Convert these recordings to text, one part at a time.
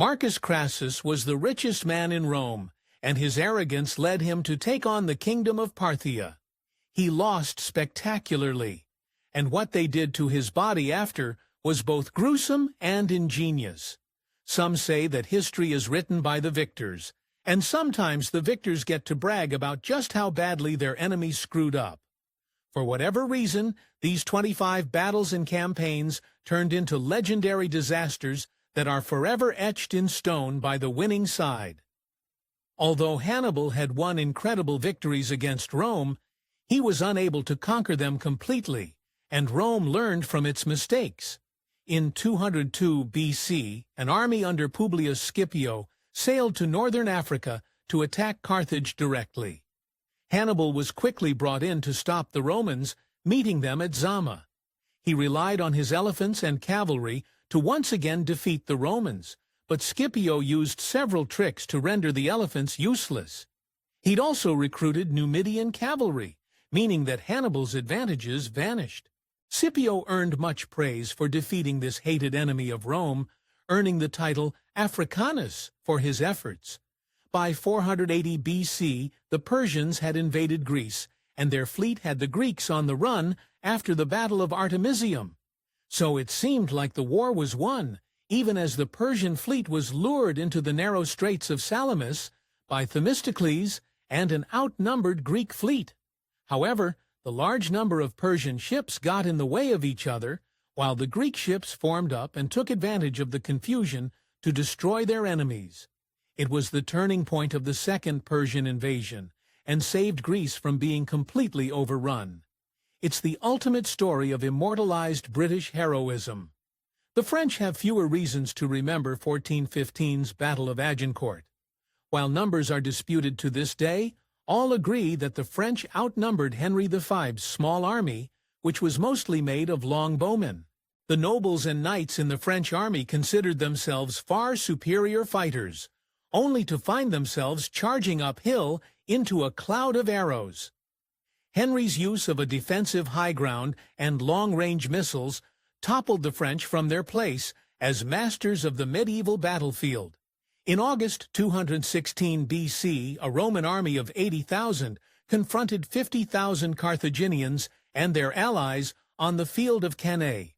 Marcus Crassus was the richest man in Rome, and his arrogance led him to take on the kingdom of Parthia. He lost spectacularly, and what they did to his body after was both gruesome and ingenious. Some say that history is written by the victors, and sometimes the victors get to brag about just how badly their enemies screwed up. For whatever reason, these 25 battles and campaigns turned into legendary disasters that are forever etched in stone by the winning side. Although Hannibal had won incredible victories against Rome, he was unable to conquer them completely, and Rome learned from its mistakes. In 202 BC, an army under Publius Scipio sailed to northern Africa to attack Carthage directly. Hannibal was quickly brought in to stop the Romans, meeting them at Zama. He relied on his elephants and cavalry to once again defeat the Romans, but Scipio used several tricks to render the elephants useless. He'd also recruited Numidian cavalry, meaning that Hannibal's advantages vanished. Scipio earned much praise for defeating this hated enemy of Rome, earning the title Africanus for his efforts. By 480 BC, the Persians had invaded Greece, and their fleet had the Greeks on the run after the Battle of Artemisium. So it seemed like the war was won, even as the Persian fleet was lured into the narrow straits of Salamis by Themistocles and an outnumbered Greek fleet. However, the large number of Persian ships got in the way of each other, while the Greek ships formed up and took advantage of the confusion to destroy their enemies. It was the turning point of the Second Persian invasion, and saved Greece from being completely overrun. It's the ultimate story of immortalized British heroism. The French have fewer reasons to remember 1415's Battle of Agincourt. While numbers are disputed to this day, all agree that the French outnumbered Henry V's small army, which was mostly made of longbowmen. The nobles and knights in the French army considered themselves far superior fighters, only to find themselves charging uphill into a cloud of arrows. Henry's use of a defensive high ground and long-range missiles toppled the French from their place as masters of the medieval battlefield. In August 216 BC, a Roman army of 80,000 confronted 50,000 Carthaginians and their allies on the field of Cannae.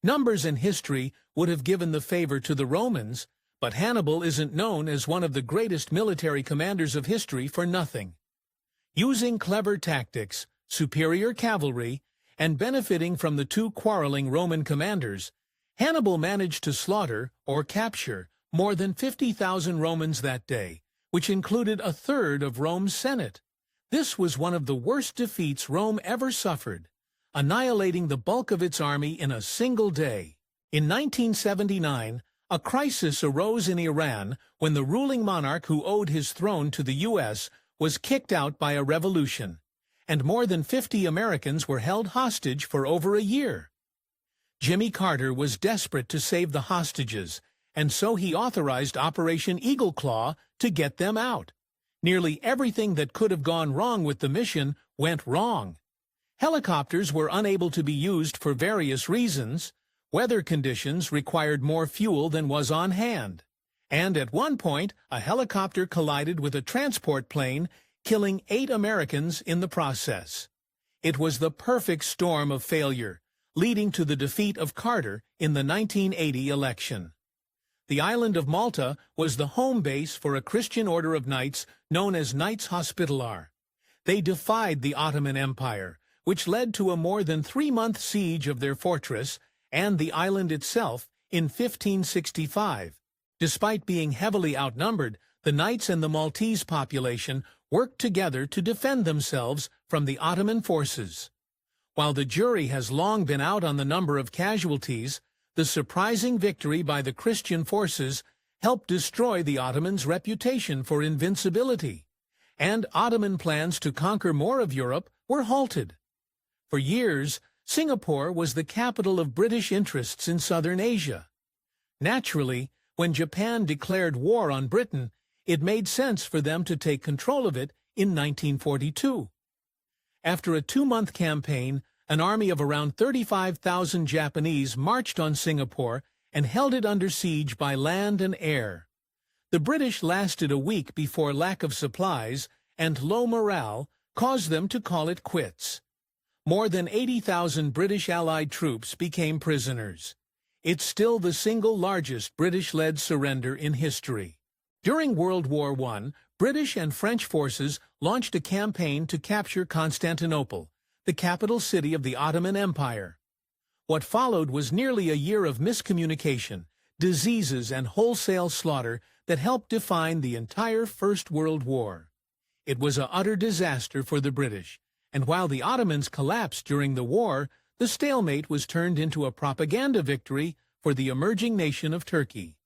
Numbers and history would have given the favor to the Romans, but Hannibal isn't known as one of the greatest military commanders of history for nothing. Using clever tactics, superior cavalry, and benefiting from the two quarreling Roman commanders, Hannibal managed to slaughter or capture more than 50,000 Romans that day, which included a third of Rome's Senate. This was one of the worst defeats Rome ever suffered, annihilating the bulk of its army in a single day. In 1979, a crisis arose in Iran when the ruling monarch who owed his throne to the U.S. was kicked out by a revolution, and more than 50 Americans were held hostage for over a year. Jimmy Carter was desperate to save the hostages, and so he authorized Operation Eagle Claw to get them out. Nearly everything that could have gone wrong with the mission went wrong. Helicopters were unable to be used for various reasons. Weather conditions required more fuel than was on hand. And at one point, a helicopter collided with a transport plane, killing 8 Americans in the process. It was the perfect storm of failure, leading to the defeat of Carter in the 1980 election. The island of Malta was the home base for a Christian order of knights known as Knights Hospitaller. They defied the Ottoman Empire, which led to a more than 3-month siege of their fortress and the island itself in 1565. Despite being heavily outnumbered, the knights and the Maltese population worked together to defend themselves from the Ottoman forces. While the jury has long been out on the number of casualties, the surprising victory by the Christian forces helped destroy the Ottomans' reputation for invincibility, and Ottoman plans to conquer more of Europe were halted. For years, Singapore was the capital of British interests in southern Asia. Naturally, when Japan declared war on Britain, it made sense for them to take control of it in 1942. After a 2-month campaign, an army of around 35,000 Japanese marched on Singapore and held it under siege by land and air. The British lasted a week before lack of supplies and low morale caused them to call it quits. More than 80,000 British Allied troops became prisoners. It's still the single largest British-led surrender in history. During World War I, British and French forces launched a campaign to capture Constantinople, the capital city of the Ottoman Empire. What followed was nearly a year of miscommunication, diseases, and wholesale slaughter that helped define the entire First World War. It was an utter disaster for the British, and while the Ottomans collapsed during the war, the stalemate was turned into a propaganda victory for the emerging nation of Turkey.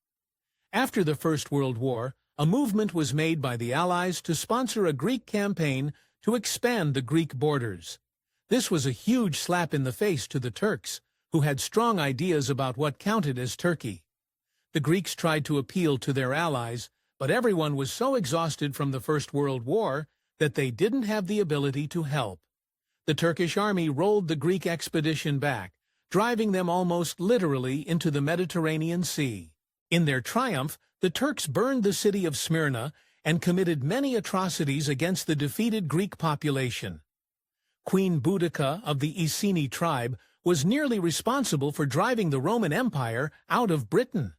After the First World War, a movement was made by the Allies to sponsor a Greek campaign to expand the Greek borders. This was a huge slap in the face to the Turks, who had strong ideas about what counted as Turkey. The Greeks tried to appeal to their allies, but everyone was so exhausted from the First World War that they didn't have the ability to help. The Turkish army rolled the Greek expedition back, driving them almost literally into the Mediterranean Sea. In their triumph, the Turks burned the city of Smyrna and committed many atrocities against the defeated Greek population. Queen Boudica of the Iceni tribe was nearly responsible for driving the Roman Empire out of Britain.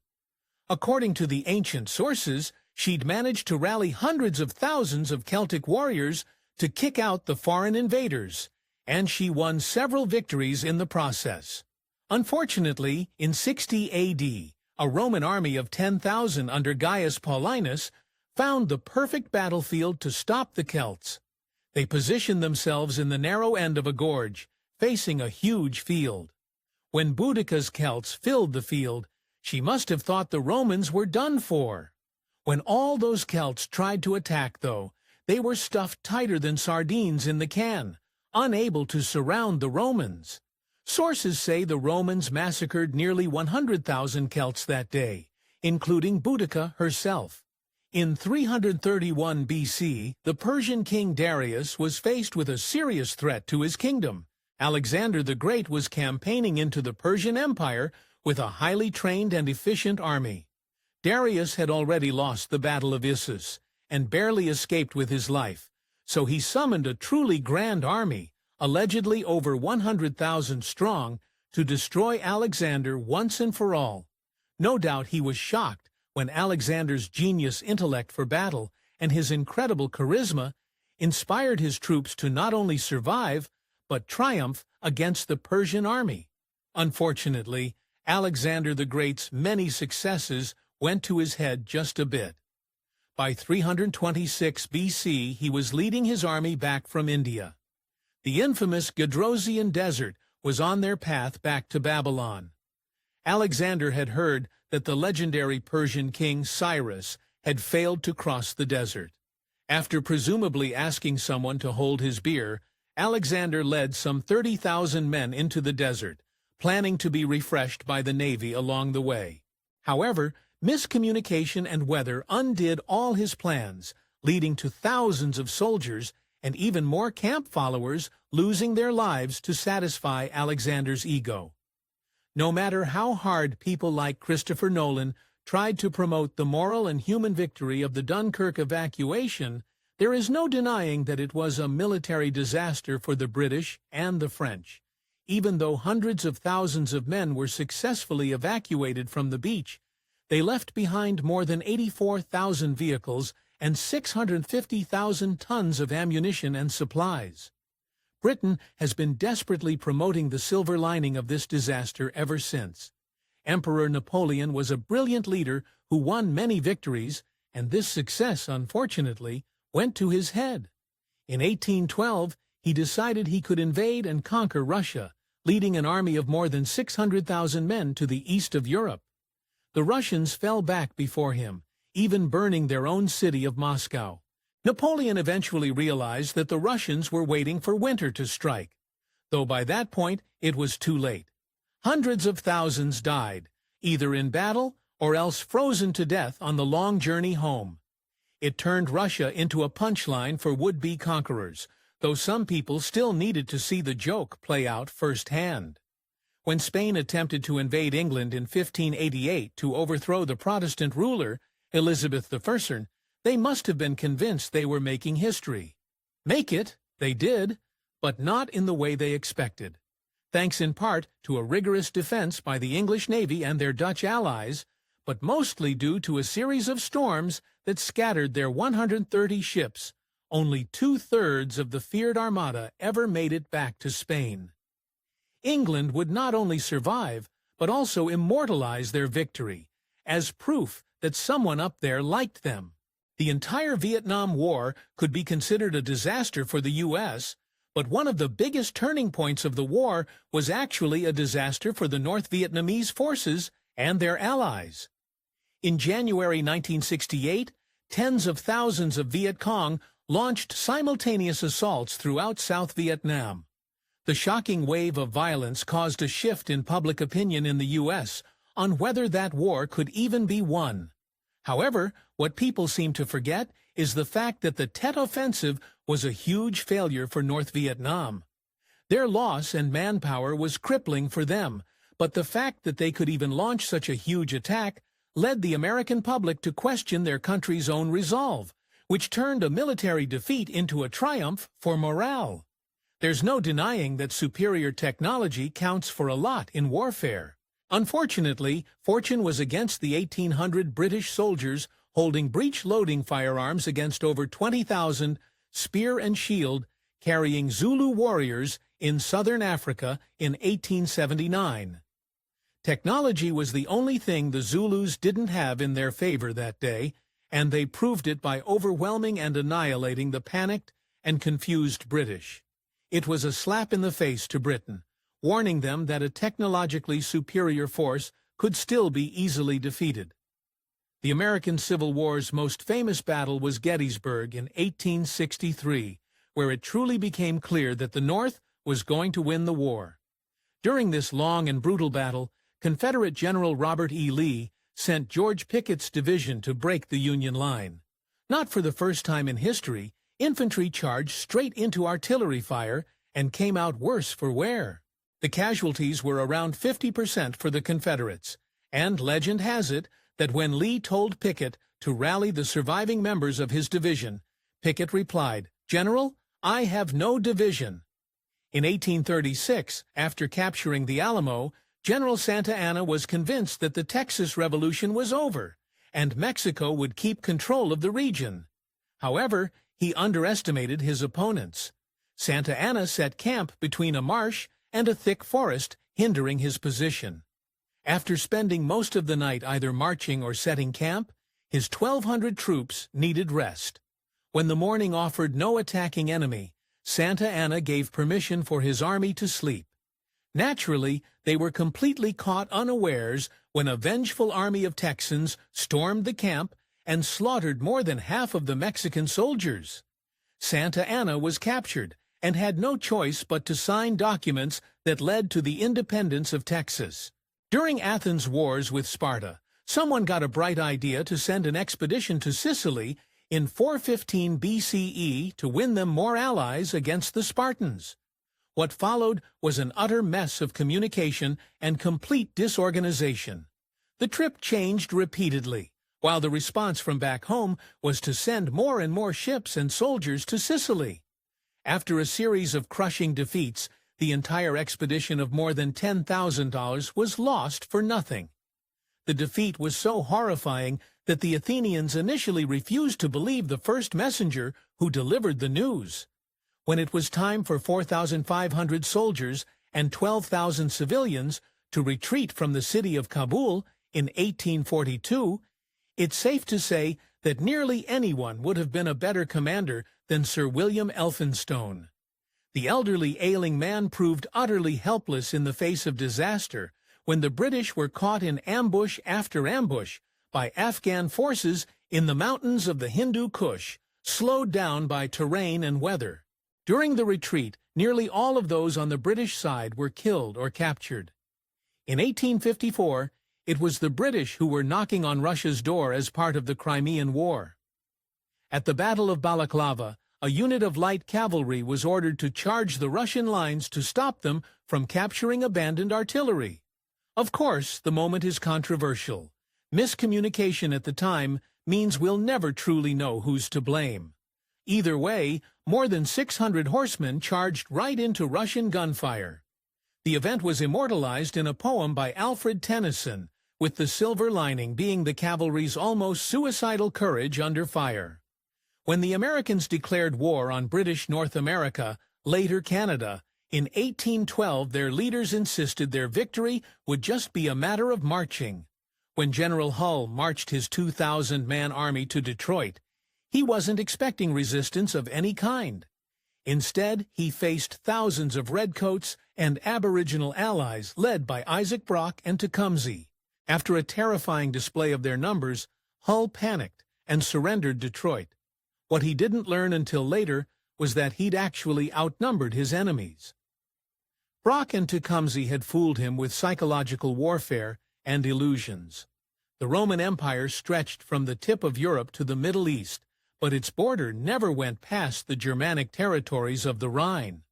According to the ancient sources, she'd managed to rally hundreds of thousands of Celtic warriors to kick out the foreign invaders, and she won several victories in the process. Unfortunately, in 60 AD, a Roman army of 10,000 under Gaius Paulinus found the perfect battlefield to stop the Celts. They positioned themselves in the narrow end of a gorge, facing a huge field. When Boudica's Celts filled the field, she must have thought the Romans were done for. When all those Celts tried to attack, though, they were stuffed tighter than sardines in the can, unable to surround the Romans. Sources say the Romans massacred nearly 100,000 Celts that day, including Boudica herself. In 331 BC, the Persian king Darius was faced with a serious threat to his kingdom. Alexander the Great was campaigning into the Persian Empire with a highly trained and efficient army. Darius had already lost the Battle of Issus and barely escaped with his life, so he summoned a truly grand army, allegedly over 100,000 strong, to destroy Alexander once and for all. No doubt he was shocked when Alexander's genius intellect for battle and his incredible charisma inspired his troops to not only survive, but triumph against the Persian army. Unfortunately, Alexander the Great's many successes went to his head just a bit. By 326 BC, he was leading his army back from India. The infamous Gedrosian Desert was on their path back to Babylon. Alexander had heard that the legendary Persian king Cyrus had failed to cross the desert. After presumably asking someone to hold his beer, Alexander led some 30,000 men into the desert, planning to be refreshed by the navy along the way. However, miscommunication and weather undid all his plans, leading to thousands of soldiers and even more camp followers losing their lives to satisfy Alexander's ego. No matter how hard people like Christopher Nolan tried to promote the moral and human victory of the Dunkirk evacuation, there is no denying that it was a military disaster for the British and the French. Even though hundreds of thousands of men were successfully evacuated from the beach, they left behind more than 84,000 vehicles and 650,000 tons of ammunition and supplies. Britain has been desperately promoting the silver lining of this disaster ever since. Emperor Napoleon was a brilliant leader who won many victories, and this success, unfortunately, went to his head. In 1812, he decided he could invade and conquer Russia, leading an army of more than 600,000 men to the east of Europe. The Russians fell back before him, even burning their own city of Moscow. Napoleon eventually realized that the Russians were waiting for winter to strike, though by that point it was too late. Hundreds of thousands died, either in battle or else frozen to death on the long journey home. It turned Russia into a punchline for would-be conquerors, though some people still needed to see the joke play out firsthand. When Spain attempted to invade England in 1588 to overthrow the Protestant ruler, Elizabeth I, they must have been convinced they were making history. Make it, they did, but not in the way they expected. Thanks in part to a rigorous defense by the English Navy and their Dutch allies, but mostly due to a series of storms that scattered their 130 ships, only 2/3 of the feared armada ever made it back to Spain. England would not only survive, but also immortalize their victory, as proof that someone up there liked them. The entire Vietnam War could be considered a disaster for the U.S., but one of the biggest turning points of the war was actually a disaster for the North Vietnamese forces and their allies. In January 1968, tens of thousands of Viet Cong launched simultaneous assaults throughout South Vietnam. The shocking wave of violence caused a shift in public opinion in the U.S. on whether that war could even be won. However, what people seem to forget is the fact that the Tet Offensive was a huge failure for North Vietnam. Their loss and manpower was crippling for them, but the fact that they could even launch such a huge attack led the American public to question their country's own resolve, which turned a military defeat into a triumph for morale. There's no denying that superior technology counts for a lot in warfare. Unfortunately, fortune was against the 1,800 British soldiers holding breech-loading firearms against over 20,000 spear and shield carrying Zulu warriors in southern Africa in 1879. Technology was the only thing the Zulus didn't have in their favor that day, and they proved it by overwhelming and annihilating the panicked and confused British. It was a slap in the face to Britain, warning them that a technologically superior force could still be easily defeated. The American Civil War's most famous battle was Gettysburg in 1863, where it truly became clear that the North was going to win the war. During this long and brutal battle, Confederate General Robert E. Lee sent George Pickett's division to break the Union line. Not for the first time in history, infantry charged straight into artillery fire and came out worse for wear. The casualties were around 50% for the Confederates, and legend has it that when Lee told Pickett to rally the surviving members of his division, Pickett replied, "General, I have no division." In 1836, after capturing the Alamo, General Santa Anna was convinced that the Texas Revolution was over, and Mexico would keep control of the region. However, he underestimated his opponents. Santa Anna set camp between a marsh and a thick forest, hindering his position. After spending most of the night either marching or setting camp, his 1,200 troops needed rest. When the morning offered no attacking enemy, Santa Anna gave permission for his army to sleep. Naturally, they were completely caught unawares when a vengeful army of Texans stormed the camp and slaughtered more than half of the Mexican soldiers. Santa Anna was captured and had no choice but to sign documents that led to the independence of Texas. During Athens' wars with Sparta, someone got a bright idea to send an expedition to Sicily in 415 BCE to win them more allies against the Spartans. What followed was an utter mess of communication and complete disorganization. The trip changed repeatedly, while the response from back home was to send more and more ships and soldiers to Sicily. After a series of crushing defeats, the entire expedition of more than $10,000 was lost for nothing. The defeat was so horrifying that the Athenians initially refused to believe the first messenger who delivered the news. When it was time for 4,500 soldiers and 12,000 civilians to retreat from the city of Kabul in 1842, it's safe to say that nearly anyone would have been a better commander than Sir William Elphinstone. The elderly ailing man proved utterly helpless in the face of disaster when the British were caught in ambush after ambush by Afghan forces in the mountains of the Hindu Kush, slowed down by terrain and weather. During the retreat, nearly all of those on the British side were killed or captured. In 1854, it was the British who were knocking on Russia's door as part of the Crimean War. At the Battle of Balaclava, a unit of light cavalry was ordered to charge the Russian lines to stop them from capturing abandoned artillery. Of course, the moment is controversial. Miscommunication at the time means we'll never truly know who's to blame. Either way, more than 600 horsemen charged right into Russian gunfire. The event was immortalized in a poem by Alfred Tennyson, with the silver lining being the cavalry's almost suicidal courage under fire. When the Americans declared war on British North America, later Canada, in 1812 their leaders insisted their victory would just be a matter of marching. When General Hull marched his 2,000-man army to Detroit, he wasn't expecting resistance of any kind. Instead, he faced thousands of redcoats and Aboriginal allies led by Isaac Brock and Tecumseh. After a terrifying display of their numbers, Hull panicked and surrendered Detroit. What he didn't learn until later was that he'd actually outnumbered his enemies. Brock and Tecumseh had fooled him with psychological warfare and illusions. The Roman Empire stretched from the tip of Europe to the Middle East, but its border never went past the Germanic territories of the Rhine.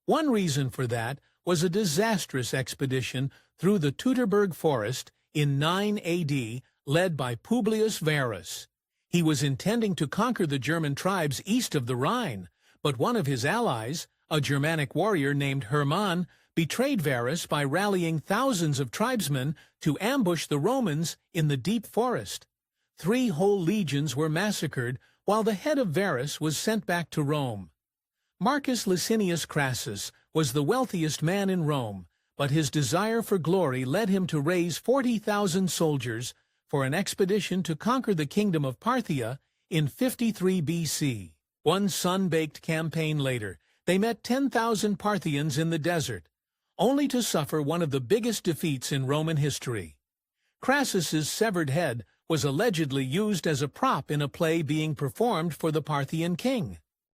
One reason for that was a disastrous expedition through the Teutoburg forest in 9 AD, led by Publius Varus. He was intending to conquer the German tribes east of the Rhine, but one of his allies, a Germanic warrior named Hermann, betrayed Varus by rallying thousands of tribesmen to ambush the Romans in the deep forest. 3 whole legions were massacred, while the head of Varus was sent back to Rome. Marcus Crassus was the wealthiest man in Rome, but his desire for glory led him to raise 40,000 soldiers for an expedition to conquer the kingdom of Parthia in 53 BC. One sun-baked campaign later, they met 10,000 Parthians in the desert, only to suffer one of the biggest defeats in Roman history. Crassus's severed head was allegedly used as a prop in a play being performed for the Parthian king.